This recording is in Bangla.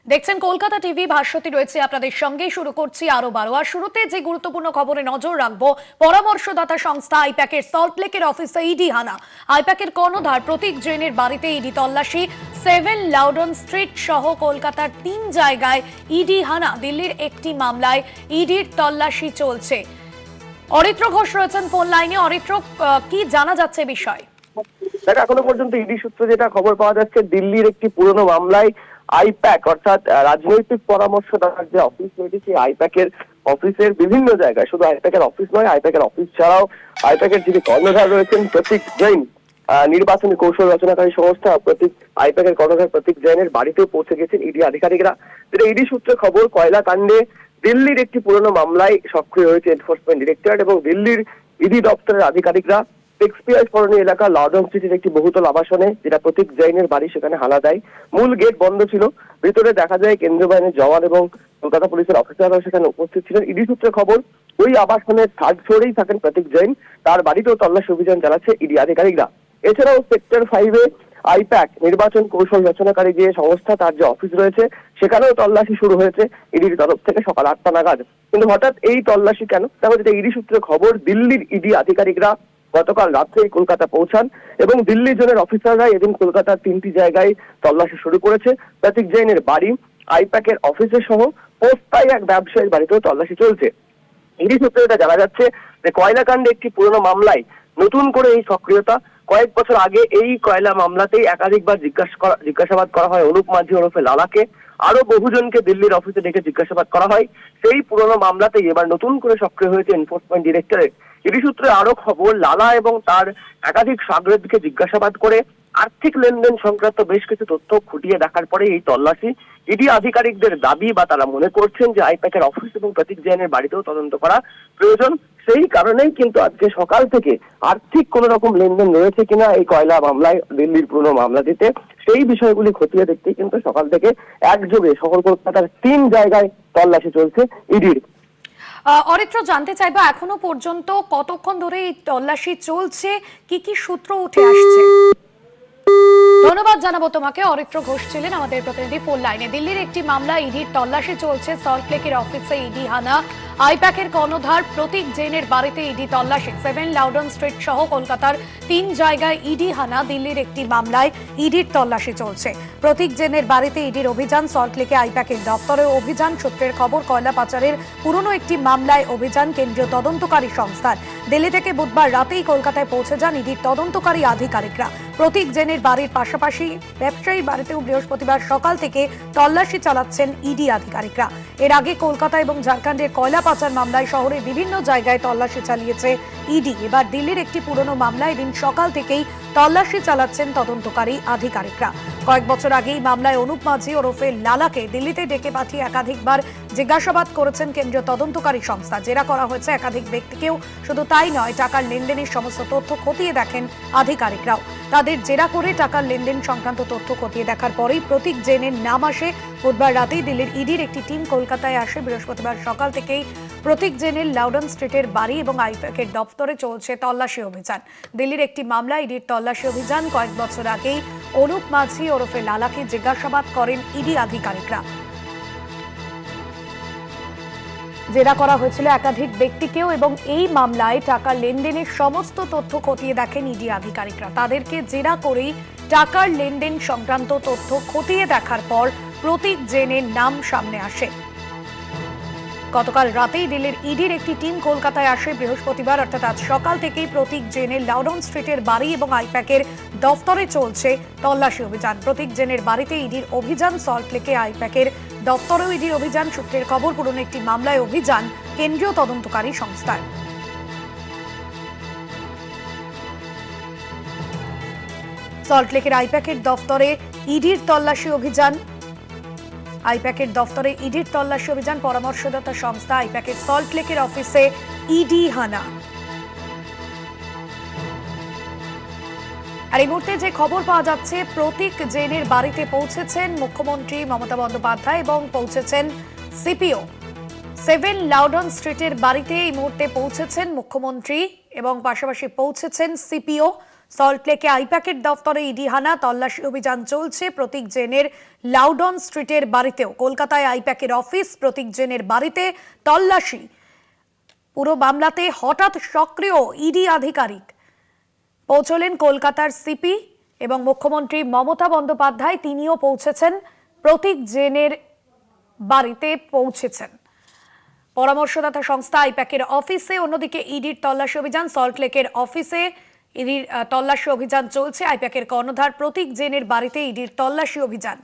দেখছেন কলকাতা টিভি, ভাস্বতী রয়েছে আপনাদের সঙ্গে। শুরু করছি আরো 12। আর শুরুতে যে গুরুত্বপূর্ণ খবরে নজর রাখবো, পরামর্শদাতা সংস্থা আইপ্যাকের সল্টলেকের অফিসে ইডি হানা। আইপ্যাকের কর্ণধার প্রতীক জৈনের বাড়িতে ইডি তল্লাশি। 7 লাউডন স্ট্রিট সহ কলকাতার 3 জায়গায় ইডি হানা। দিল্লির একটি মামলায় ইডির তল্লাশি চলছে। অরিত্র ঘোষ রয়েছেন ফোন লাইনে। অরিত্র, কি জানা যাচ্ছে বিষয়? এখনো পর্যন্ত ইডি সূত্রে যেটা খবর পাওয়া যাচ্ছে, দিল্লির একটি পুরনো মামলায় আইপ্যাক অর্থাৎ রাজনৈতিক পরামর্শদাতার যে অফিস রয়েছে, সেই আইপ্যাকের অফিসের বিভিন্ন জায়গায়, শুধু আইপ্যাকের অফিস নয়, আইপ্যাকের অফিস ছাড়াও আইপ্যাকের যিনি কর্ণধার রয়েছেন প্রতীক জৈন, নির্বাচনী কৌশল রচনাকারী সংস্থা আইপ্যাকের কর্ণধার প্রতীক জৈনের বাড়িতেও পৌঁছে গেছেন ইডি আধিকারিকরা। যেটা ইডি সূত্রে খবর, কয়লা কাণ্ডে দিল্লির একটি পুরনো মামলায় সক্রিয় হয়েছে এনফোর্সমেন্ট ডিরেক্টরেট এবং দিল্লির ইডি দপ্তরের আধিকারিকরা শেক্সপিয়ার কলোনি এলাকা লাউডন স্ট্রিটের একটি বহুতল আবাসনে, যেটা প্রতীক জৈনের বাড়ি, সেখানে হানা দেয়। মূল গেট বন্ধ ছিল, ভিতরে দেখা যায় কেন্দ্রীয় বাহিনীর জওয়ান এবং কলকাতা পুলিশের অফিসাররাও সেখানে উপস্থিত ছিলেন। ইডি সূত্রে খবর, ওই আবাসনের থার্ড ফ্লোরেই থাকেন প্রতীক জৈন। তার বাড়িতেও তল্লাশি অভিযান চালাচ্ছে ইডি আধিকারিকরা। এছাড়াও সেক্টর 5-এ আইপ্যাক নির্বাচন কৌশল রচনাকারী যে সংস্থা, তার যে অফিস রয়েছে, সেখানেও তল্লাশি শুরু হয়েছে ইডির তরফ থেকে সকাল 8টা নাগাদ। কিন্তু হঠাৎ এই তল্লাশি কেন? তারপর যেটা ইডি সূত্রে খবর, দিল্লির ইডি আধিকারিকরা গতকাল রাত্রেই কলকাতা পৌঁছান এবং দিল্লি জোনের অফিসাররা এদিন কলকাতার 3টি জায়গায় তল্লাশি শুরু করেছে। প্রতীক জৈনের বাড়ি, আইপ্যাকের অফিসে সহ পোস্তায় এক ব্যবসায়ীর বাড়িতেও তল্লাশি চলছে। ইডি সূত্রে এটা জানা যাচ্ছে যে কয়লাকাণ্ডে একটি পুরনো মামলায় নতুন করে এই সক্রিয়তা। কয়েক বছর আগে এই কয়লা মামলাতেই একাধিকবার জিজ্ঞাসাবাদ করা হয় অনুপ মাঝি ওরফে লালাকে। আরো বহুজনকে দিল্লির অফিসে ডেকে জিজ্ঞাসাবাদ করা হয়। সেই পুরনো মামলাতেই এবার নতুন করে সক্রিয় হয়েছে এনফোর্সমেন্ট ডিরেক্টরেট। ইডি সূত্রে আরো খবর, লালা এবং তার একাধিক সাগরেদকে জিজ্ঞাসাবাদ করে আর্থিক লেনদেন সংক্রান্ত বেশ কিছু তথ্য খুঁটিয়ে দেখার পরে এই তল্লাশি। ইডি আধিকারিকদের দাবি বা তারা মনে করছেন যে আইপ্যাকের অফিস এবং প্রতীক জৈনের বাড়িতেও তদন্ত করা প্রয়োজন। সেই কারণেই কিন্তু আজকে সকাল থেকে আর্থিক কোন রকম লেনদেন রয়েছে কিনা এই কয়লা মামলায়, দিল্লির পুরনো মামলাটিতে, সেই বিষয়গুলি খতিয়ে দেখতেই কিন্তু সকাল থেকে একযোগে শহর কলকাতার 3 জায়গায় তল্লাশি চলছে ইডির। অরিত্র, জানতে চাইবো এখনো পর্যন্ত কতক্ষণ ধরে এই তল্লাশি চলছে, কি কি সূত্র উঠে আসছে? ধন্যবাদ জানাবো তোমাকে। অরিত্র ঘোষ ছিলেন আমাদের প্রতিনিধি ফোন লাইনে। দিল্লির একটি মামলা ইডির তল্লাশি চলছে। সল্টলেকের অফিসে ইডি হানা। আইপ্যাকের কর্ণধার প্রতীক জৈনের বাড়িতে ইডি তল্লাশি। 7 লাউডন স্ট্রিট সহ কলকাতার 3 জায়গায় ইডি হানা। দিল্লির একটি মামলায় ইডির তল্লাশি চলছে। প্রতীক জৈনের বাড়িতে ইডির অভিযান। সল্টলেকে আইপ্যাকের দপ্তরে অভিযান। সূত্রের খবর, কয়লা পাচারের পুরনো একটি মামলায় অভিযান কেন্দ্রীয় তদন্তকারী সংস্থার। দিল্লি থেকে বুধবার রাতেই কলকাতায় পৌঁছে যান ইডির তদন্তকারী আধিকারিকরা। প্রতীক জৈনের বাড়ির পাশাপাশি ব্যবসায়ীর বাড়িতেও বৃহস্পতিবার সকাল থেকে তল্লাশি চালাচ্ছেন ইডি আধিকারিকরা। এর আগে কলকাতা এবং ঝাড়খণ্ডের কয়লা পাচার মামলায় শহরের বিভিন্ন জায়গায় তল্লাশি চালিয়েছে ইডি। এবার দিল্লির একটি পুরনো মামলায় দিন সকাল থেকেই তল্লাশি চালাচ্ছেন তদন্তকারী আধিকারিকরা। কয়েক বছর আগেই মামলায় অনুপ মাঝি ওরফে লালাকে দিল্লিতে ডেকে পাঠিয়ে একাধিকবার জিজ্ঞাসাবাদ করেছেন কেন্দ্রীয় তদন্তকারী সংস্থা। জেরা করা হয়েছে একাধিক ব্যক্তিকেও। শুধু তাই নয়, টাকার লেনদেনের সমস্ত তথ্য খতিয়ে দেখেন আধিকারিকরাও। তাদের জেরা করে টাকার লেনদেন সংক্রান্ত তথ্য খতিয়ে দেখার পরেই প্রতীক জৈনের নাম আসে। বুধবার রাতেই দিল্লির ইডির একটি টিম কলকাতায় আসে। বৃহস্পতিবার সকাল থেকেই প্রতীক জৈনের লাউডন স্ট্রিটের বাড়ি এবং আইপ্যাকের দপ্তরে চলছে তল্লাশি অভিযান। দিল্লির একটি মামলা ইডির তল্লাশি অভিযান। কয়েক বছর আগেই অনুপ মাঝি ওরফে লালাকে জিজ্ঞাসাবাদ করেন ইডি আধিকারিকরা। জেরা করা হয়েছিল একাধিক ব্যক্তিকেও এবং এই মামলায় টাকা লেনদেনের সমস্ত তথ্য খতিয়ে দেখেন ইডি আধিকারিকরা। তাদেরকে জেরা করেই টাকার লেনদেন সংক্রান্ত তথ্য খতিয়ে দেখার পর প্রতীক জৈনের নাম সামনে আসে। গতকাল রাতেই দিল্লির ইডির একটি টিম কলকাতায় আসে। বৃহস্পতিবার অর্থাৎ আজ সকাল থেকেই প্রতীক জৈনের লাউডন স্ট্রিটের বাড়ি এবং আইপ্যাকের দপ্তরে চলছে তল্লাশি অভিযান। প্রতীক জৈনের বাড়িতে ইডির অভিযান। সল্টলেকে আইপ্যাকের দপ্তরেও ইডির অভিযান। সূত্রের খবর, পুরনো একটি মামলায় অভিযান কেন্দ্রীয় তদন্তকারী সংস্থার। সল্টলেকের আইপ্যাকের দপ্তরে ইডির তল্লাশি অভিযান। আইপ্যাকের দপ্তরে ইডির তল্লাশি অভিযান। পরামর্শদাতা সংস্থা আইপ্যাকের সল্টলেকের অফিসে ইডি হানা। আর এই মুহূর্তে যে খবর পাওয়া যাচ্ছে, প্রতীক জৈনের বাড়িতে পৌঁছেছেন মুখ্যমন্ত্রী মমতা বন্দ্যোপাধ্যায় এবং পৌঁছেছেন সিপিও। 7 লাউডন স্ট্রিটের বাড়িতে এই মুহূর্তে পৌঁছেছেন মুখ্যমন্ত্রী এবং পাশাপাশি পৌঁছেছেন সিপিও। সল্টলেকে আইপ্যাকের দফতরে ইডি হানা, তল্লাশি অভিযান চলছে প্রতীক জেনের লাউডন স্ট্রিটের বাড়িতেও। কলকাতায় আইপ্যাকের অফিস, প্রতীক জেনের বাড়িতে তল্লাশি। পুরো মামলাতে হঠাৎ সক্রিয় ইডি আধিকারিক পৌঁছলেন কলকাতার সিপি এবং মুখ্যমন্ত্রী মমতা বন্দ্যোপাধ্যায়, তিনিও পৌঁছেছেন প্রতীক জেনের বাড়িতে পৌঁছেছেন। পরামর্শদাতা সংস্থা আইপ্যাকের অফিসে, অন্যদিকে ইডির তল্লাশি অভিযান সল্টলেকের অফিসে ইডির তল্লাশি অভিযান চলছে। আইপ্যাকের কর্ণধার প্রতীক জেনের বাড়িতে ইডির তল্লাশি অভিযান।